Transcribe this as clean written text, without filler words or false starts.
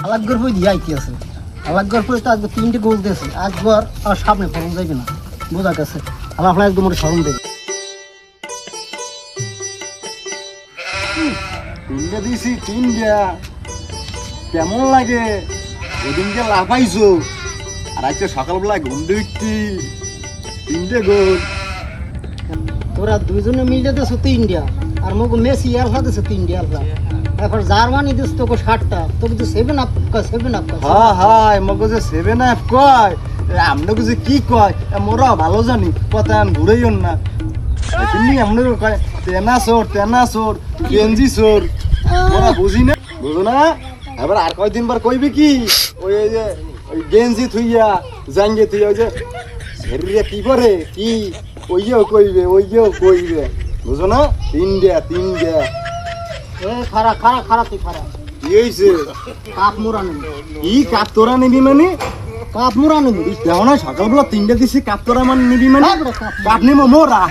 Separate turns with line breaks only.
আলাগ গর্ভ দিয়ে আইতে আছে আলাগ গর্ভ তো আজকে 3টে গোল দিয়েছে আজবার আর সামনে ফরম যাইবে না বোঝা গেছে আমার আপনার একদম শরম দেবে
3টে দিছি 3টা কেমন লাগে ওদিনকে লাফাইছো আর আজকে সকালবেলা ঘুম দিয়ে উঠতি 3টে গোল
তোরা দুইজনে মিলে দিয়েছো 3টা আর মোক মেসি আলফা দিয়েছে 3টে আলফা এরপর জার্মানি দিস তোকে 60টা তোকে তো 7 আপ
হ্যাঁ হ্যাঁ মগো যে 7 আপ কয় আমরা যে কি কয় মোরা ভালো জানি কথা আন ঘুরেইও না তুমি আমরা কয় তেনা সোর গেঞ্জি সোর মোরা বুঝি না বুঝো না এবার আর কয়দিন পর কইবে কি ওই যে ওই গেঞ্জি থুইয়া জাঙ্গে থুইয়া ওই যে শরীরে কি করে কি ওইও কইবে বুঝো না 3টে
এ খারা খারা খারা তুই খারা
কি হইছে
কাপ মোরা নেবি
ই কাপ তোরা নিবি মানে
কাপ মোরা নেবি
দেখো না সকালবেলা 3টে দিছি কাপ তোরা মানে নিবি মানে কাপ নিবো মোরা